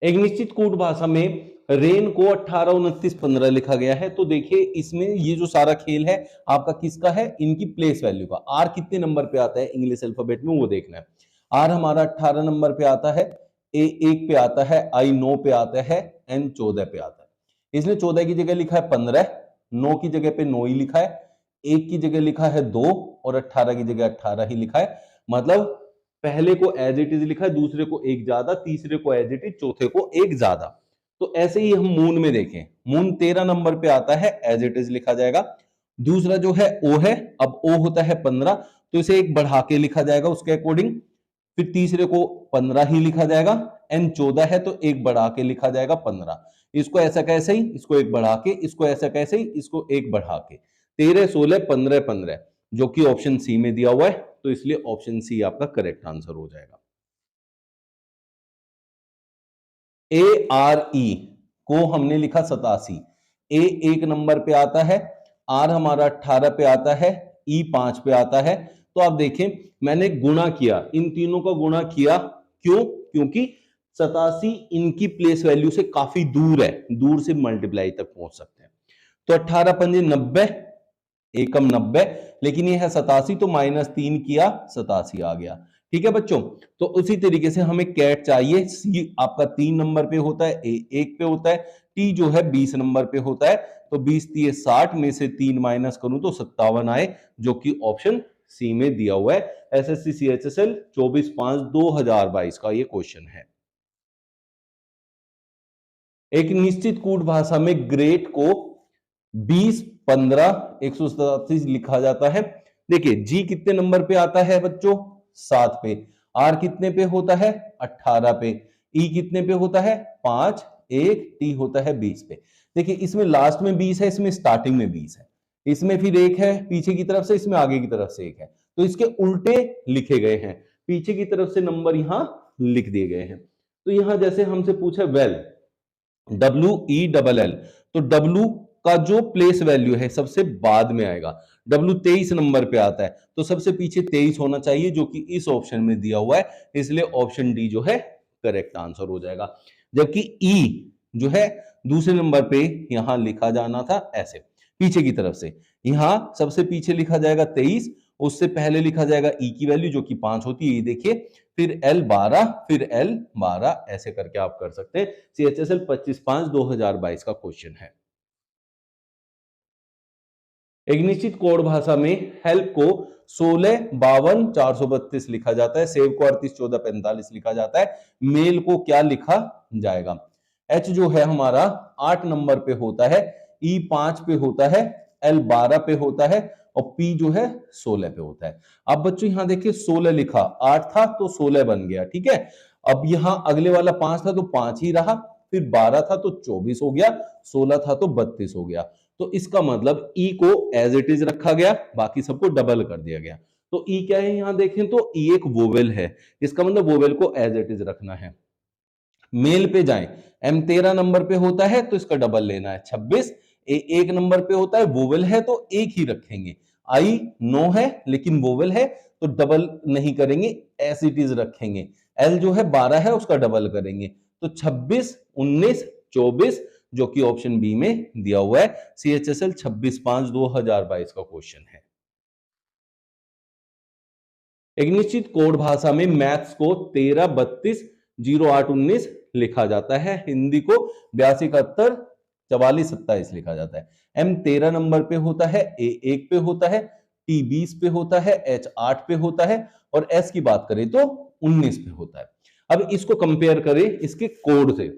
एक निश्चित कूट भाषा में रेन को 18, 29, 15 लिखा गया है। तो देखिए इसमें ये जो सारा खेल है आपका किसका है, इनकी प्लेस वैल्यू का। आर कितने नंबर पे आता है इंग्लिश अल्फाबेट में वो देखना है। आर हमारा 18 नंबर पे आता है, ए 1 पे आता है, आई 9 पे आता है, एन 14 पे आता है। इसने 14 की जगह लिखा है 15, 9 की जगह पे 9 ही लिखा है, 1 की जगह लिखा है 2 और 18 की जगह 18 ही लिखा है। मतलब पहले को एज इट इज लिखा है, दूसरे को एक ज्यादा, तीसरे को एज इट इज, चौथे को एक ज्यादा। तो ऐसे ही हम मून में देखें, मून 13 नंबर पे आता है, एज इट इज लिखा जाएगा। दूसरा जो है ओ है, अब ओ होता है 15, तो इसे एक बढ़ा के लिखा जाएगा उसके अकॉर्डिंग। फिर तीसरे को 15 ही लिखा जाएगा। एन 14 है तो एक बढ़ा के लिखा जाएगा 15। इसको ऐसा कैसे ही, इसको एक बढ़ा के, इसको ऐसा कैसे ही, इसको एक बढ़ा के, 13, 16, 15, 15, जो कि ऑप्शन सी में दिया हुआ है। तो इसलिए ऑप्शन सी आपका करेक्ट आंसर हो जाएगा। ए आर ई को हमने लिखा 87, ए 1 नंबर पे आता है, आर हमारा 18 पे आता है, ई 5 पे आता है। तो आप देखें मैंने गुणा किया, इन तीनों का गुणा किया, क्यों? क्योंकि 87 इनकी प्लेस वैल्यू से काफी दूर है, दूर से मल्टीप्लाई तक पहुंच सकते हैं। तो 18 पंजे 90, एकम 90, लेकिन ये है 87, तो -3 किया, 87 आ गया। ठीक है बच्चों, तो उसी तरीके से हमें कैट चाहिए। सी आपका 3 नंबर पे होता है, ए 1 पे होता है, टी जो है 20 नंबर पे होता है। तो 20 3 60 में से 3 माइनस करूं तो 57 आए, जो कि ऑप्शन सी में दिया हुआ है। एसएससी सीएचएसएल 24/5/2022 का ये क्वेश्चन है। एक निश्चित कूट भाषा में ग्रेट को 20, 15, 137 लिखा जाता है। देखिए जी कितने नंबर पे आता है बच्चों, 7 पे। आर कितने पे होता है, 18 पे। ई कितने पे होता है, 5, 1, टी होता है 20 पे। देखिए इसमें लास्ट में 20 है, इसमें स्टार्टिंग में 20 है, इसमें फिर 1 है पीछे की तरफ से, इसमें आगे की तरफ से 1 है। तो इसके उल्टे लिखे गए हैं, पीछे की तरफ से नंबर यहां लिख दिए गए हैं। तो यहां जैसे हमसे पूछा वेल, WELL, तो W का जो प्लेस वैल्यू है सबसे बाद में आएगा। W 23 नंबर पे आता है, तो सबसे पीछे 23 होना चाहिए, जो कि इस ऑप्शन में दिया हुआ है। इसलिए ऑप्शन डी जो है करेक्ट आंसर हो जाएगा। जबकि E जो है दूसरे नंबर पे यहां लिखा जाना था ऐसे पीछे की तरफ से, यहां सबसे पीछे लिखा जाएगा 23, उससे पहले लिखा जाएगा E की वैल्यू जो कि 5 होती है, ये देखिए, फिर L 12, फिर L 12, ऐसे करके आप कर सकते हैं। CHSL 25/5/2022 का क्वेश्चन है। एक निश्चित कोड भाषा में हेल्प को 16, 52, 432 लिखा जाता है, सेव को 38, 14, 45 लिखा जाता है। मेल को क्या लिखा जाएगा? एच जो है हमारा 8 नंबर पे होता है, ई 5 पे होता है, एल 12 पे होता है, और पी जो है 16 पे होता है। अब बच्चों यहां देखिए 16 लिखा, 8 था तो 16 बन गया, ठीक है। अब यहां अगले वाला 5 था तो 5 ही रहा, फिर 12 था तो 24 हो गया, 16 था तो 32 हो गया। तो इसका मतलब ई को एज इट इज रखा गया, बाकी सबको डबल कर दिया गया। तो ई क्या है यहां देखें तो ई एक वोवेल है, इसका मतलब वोवेल को एज इट इज रखना है। मेल पे जाएं, एम 13 नंबर पे होता है तो इसका डबल लेना है 26, ए 1 नंबर पे होता है, वोवेल है तो एक ही रखेंगे। आई 9 है लेकिन वोवेल है तो डबल नहीं करेंगे, एज इट इज रखेंगे। एल जो है 12 है उसका डबल करेंगे, तो 26, 19, 24, जो कि ऑप्शन बी में दिया हुआ है। CHSL 26/5/2022 का क्वेश्चन है। एक निश्चित कोड भाषा में मैथ्स को 13, 32, 08, 19 लिखा जाता है, हिंदी को 82, 71, 44, 27 लिखा जाता है। एम 13 नंबर पे होता है, ए 1 पे होता है, टी 20 पे होता है, एच 8 पे होता है, और एस की बात करें तो 19 पे होता है। अब इसको कंपेयर करें इसके कोड से।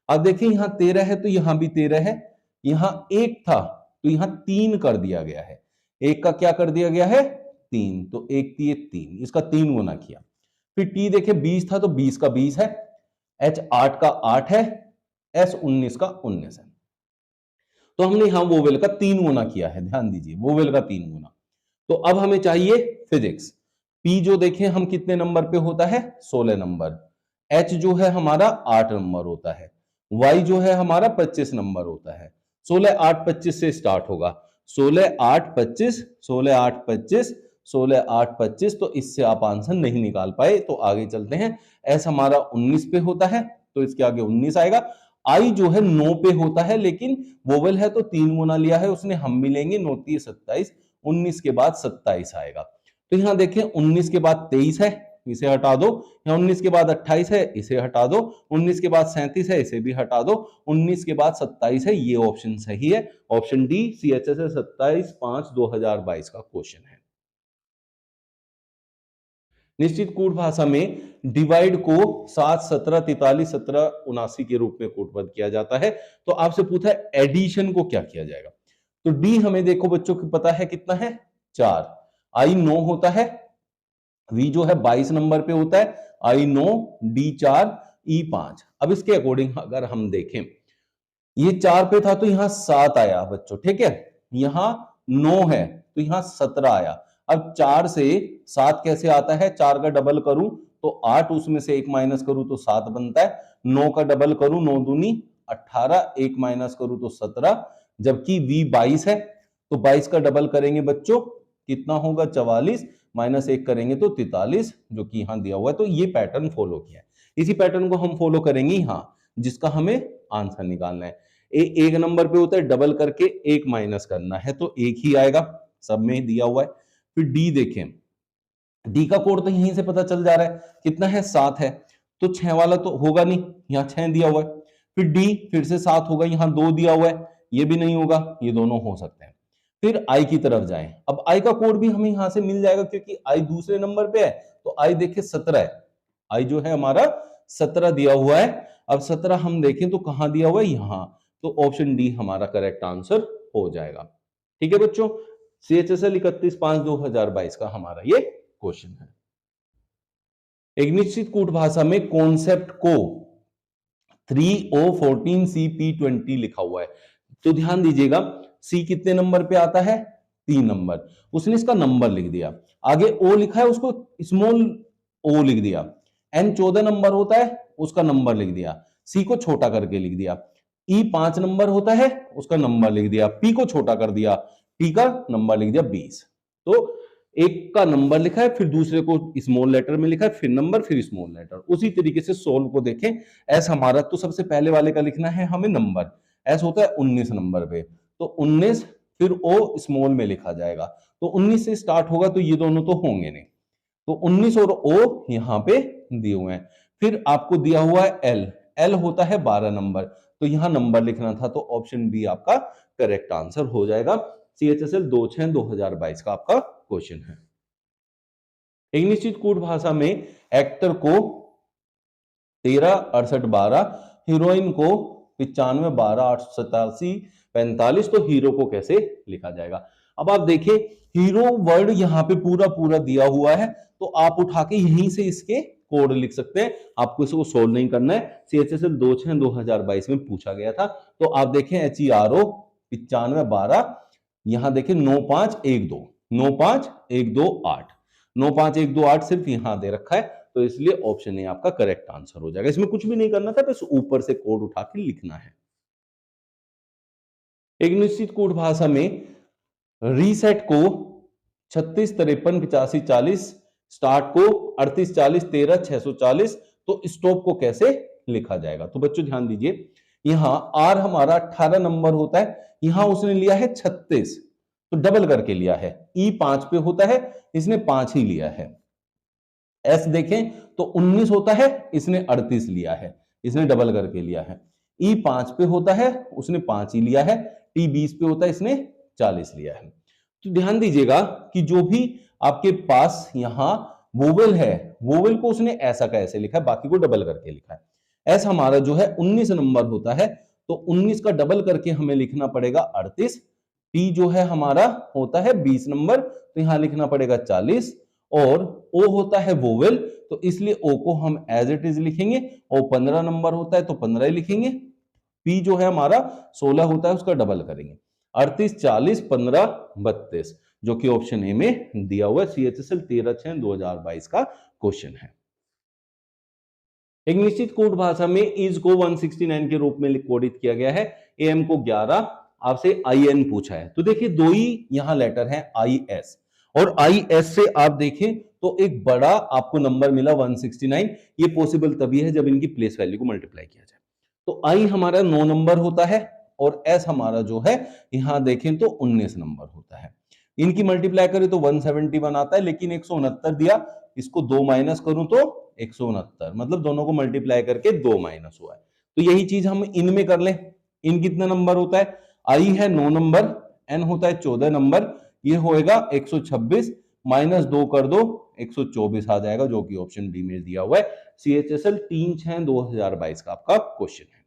अब देखिए यहां 13 है तो यहां भी 13 है, यहां 1 था तो यहां 3 कर दिया गया है, एक का क्या कर दिया गया है, 3, तो 1 3 3, इसका 3 गुना किया। फिर टी देखे 20 था तो 20 का 20 है, एच 8 का 8 है, एस 19 का 19 है। तो हमने यहां वोवेल का 3 गुना किया है, ध्यान दीजिए वोवेल का 3 गुना। तो अब हमें चाहिए फिजिक्स। पी जो देखें हम कितने नंबर पे होता है, 16 नंबर। एच जो है हमारा 8 नंबर होता है, वाई जो है हमारा 25 नंबर होता है। 16 8 25 से स्टार्ट होगा, 16 8 25, 16 8 25, 16 8 25, तो इससे आप आंसर नहीं निकाल पाए, तो आगे चलते हैं। एस हमारा 19 पे होता है, तो इसके आगे 19 आएगा। आई जो है 9 पे होता है, लेकिन वोवेल है तो 3 गुना लिया है उसने, हम भी लेंगे। 9 3 27, 19 के बाद 27 आएगा। तो यहां देखें 19 के बाद 23 है, इसे हटा दो। यहाँ 19 के बाद 28 है, इसे हटा दो। 19 के बाद 37 है, इसे भी हटा दो। 19 के बाद 27 है, ये ऑप्शन सही है। ऑप्शन डी CHSL 27/5/2022 का क्वेश्चन है। निश्चित कूट भाषा में डिवाइड को 7 17 43 17 79 के रूप में कूटबद्ध किया जाता है। तो आपसे पूछा है एडिशन को क्या किया जाएगा। तो डी हमें देखो बच्चों को पता है कितना है, 4। आई 9 होता है, वी जो है 22 नंबर पे होता है, आई 9, डी 4, ई 5। अब इसके अकॉर्डिंग अगर हम देखें, ये 4 पे था तो यहां 7 आया बच्चों, ठीक है। यहां 9 है तो यहां 17 आया। अब 4 से 7 कैसे आता है, 4 का डबल करूं तो 8, उसमें से 1 माइनस करूं तो 7 बनता है। 9 का डबल करूं 9 दूनी 18, 1 माइनस करूं तो 17। जबकि v 22 है तो 22 का डबल करेंगे बच्चों, कितना होगा 44, माइनस 1 करेंगे तो 43, जो कि यहां दिया हुआ है। तो ये पैटर्न फॉलो किया है, इसी पैटर्न को हम फॉलो करेंगे यहां, जिसका हमें आंसर निकालना है। एक नंबर पे होता है डबल करके 1 माइनस करना है, तो 1 ही आएगा, सब में दिया हुआ है। फिर डी देखें, डी का कोड तो यहीं से पता चल जा रहा है, कितना है 7 है, तो 6 वाला तो होगा नहीं, यहां 6 दिया हुआ है। फिर डी फिर से 7 होगा, यहां 2 दिया हुआ है, ये भी नहीं होगा, ये दोनों हो सकते हैं। फिर आई की तरफ जाएं, अब आई का कोड भी हमें यहां से मिल जाएगा, क्योंकि आई दूसरे नंबर पे है। तो आई देखें 17 है, आई जो है हमारा 17 दिया हुआ है। अब 17 हम देखें तो कहां दिया हुआ है, यहां। तो ऑप्शन डी हमारा करेक्ट आंसर हो जाएगा। ठीक है बच्चों, CHSL 31/5/2022 का हमारा ये क्वेश्चन है। एक निश्चित कूट भाषा में कॉन्सेप्ट को 3O14CP20 लिखा हुआ है। तो ध्यान दीजिएगा, सी कितने नंबर पे आता है, 3 नंबर, उसने इसका नंबर लिख दिया। आगे ओ लिखा है, उसको स्मॉल ओ लिख दिया। एन 14 नंबर होता है, उसका नंबर लिख दिया। सी को छोटा करके लिख दिया। ई 5 नंबर होता है, उसका नंबर लिख दिया। पी को छोटा कर दिया, टी का नंबर लिख दिया 20। तो एक का नंबर लिखा है, फिर दूसरे को स्मॉल लेटर में लिखा है, फिर नंबर, फिर स्मॉल लेटर। उसी तरीके से सोल्व को देखें, एस हमारा तो सबसे पहले वाले का लिखना है हमें नंबर, एस होता है 19 नंबर पे, तो 19 फिर ओ स्मॉल में लिखा जाएगा। तो 19 से स्टार्ट होगा, तो ये दोनों तो होंगे नहीं, तो 19 और ओ यहां पे दिए हुए हैं। फिर आपको दिया हुआ है एल, एल होता है 12 नंबर, तो यहां नंबर लिखना था, तो ऑप्शन बी आपका करेक्ट आंसर हो जाएगा। CHSL 26/2022 का आपका क्वेश्चन है। एक निश्चित कूट भाषा में एक्टर को 13 68 12, हीरोइन को 95 12 8 87 45, तो हीरो को कैसे लिखा जाएगा। अब आप देखिए, हीरो वर्ड यहां पे पूरा पूरा दिया हुआ है, तो आप उठा के यहीं से इसके कोड लिख सकते हैं, आपको इसको सोल्व नहीं करना है। CHSL 26/2022 में पूछा गया था। तो आप देखें HERO 95 12, यहां देखें 9512 9512 8, 9512 सिर्फ यहां दे रखा है, तो इसलिए ऑप्शन ए आपका करेक्ट आंसर हो जाएगा। इसमें कुछ भी नहीं करना था, बस ऊपर से कोड उठा के लिखना है। एक निश्चित कूट भाषा में रीसेट को 36 53 85 40, स्टार्ट को 38 40 13 640, तो स्टॉप को कैसे लिखा जाएगा। तो बच्चों ध्यान दीजिए, यहां आर हमारा 18 नंबर होता है, यहां उसने लिया है 36, तो डबल करके लिया है। ई 5 पे होता है, इसने 5 ही लिया है। एस देखें तो 19 होता है, इसने 38 लिया है, इसने डबल करके लिया है। ई 5 पे होता है, उसने 5 ही लिया है। टी 20 पे होता है, इसने 40 लिया है। तो ध्यान दीजिएगा कि जो भी आपके पास यहां वोवेल है, वोवेल को उसने ऐसा का ऐसे लिखा है, बाकी को डबल करके लिखा है। एस हमारा जो है 19 नंबर होता है, तो 19 का डबल करके हमें लिखना पड़ेगा 38। टी जो है हमारा होता है 20 नंबर, तो यहां लिखना पड़ेगा 40। और ओ होता है वोवेल, तो इसलिए ओ को हम एज इट इज लिखेंगे। ओ 15 नंबर होता है, तो 15 ही लिखेंगे। पी जो है हमारा 16 होता है, उसका डबल करेंगे, 38 40 15 32, जो कि ऑप्शन ए में दिया हुआ है। CHSL 13/6/2022 का क्वेश्चन है। एक निश्चित कोड भाषा में इज को 169 के रूप में कोडित किया गया है, एम को 11, आपसे IN पूछा है। तो देखिए दो ही यहां लेटर है IS, और IS से आप देखें तो एक बड़ा आपको नंबर मिला 169। ये पॉसिबल तभी है जब इनकी प्लेस वैल्यू को मल्टीप्लाई किया जाए। तो आई हमारा 9 नंबर होता है और एस हमारा जो है यहां देखें तो 19 नंबर होता है। इनकी मल्टीप्लाई करें तो 171 आता है, लेकिन 169 दिया, इसको 2 माइनस करूं तो 169, मतलब दोनों को मल्टीप्लाई करके 2 माइनस हुआ है। तो यही चीज हम इनमें कर लें। इन कितना नंबर होता है, आई है 9 नंबर, एन होता है 14 नंबर, ये होएगा 126 माइनस 2 कर दो 124 आ जाएगा, जो कि ऑप्शन बी में दिया हुआ है। CHSL 3/6/2022 का आपका क्वेश्चन है।